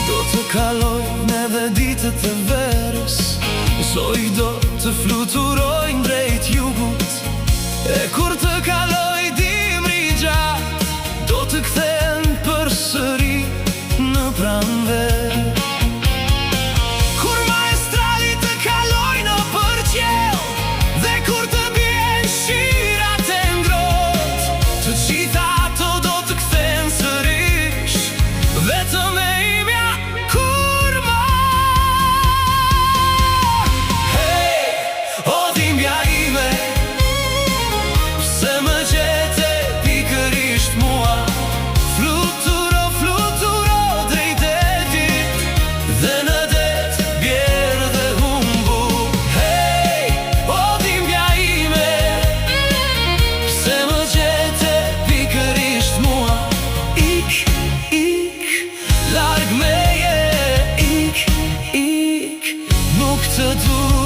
Do të kalojnë edhe ditët e verës, zoj do të fluturojnë drejt jugut. E kur të kaloj dimri gjatë, do të kthehen përsëri në pranverë. Kur maestrali të kalojnë në përqell, dhe kur të bien shirat e ngrohtë, të gjitha ato do të kthehen sërish, vetëm e imja kurma. Hey, o dhimbja ime, pse më gjete pikërisht mua? Fluturo, fluturo drejt detit, dhe në det bjerë dhe humbu. Hey, o dhimbja ime, pse më gjete pikërisht mua? Ik, larg meje, ik, nuk të du.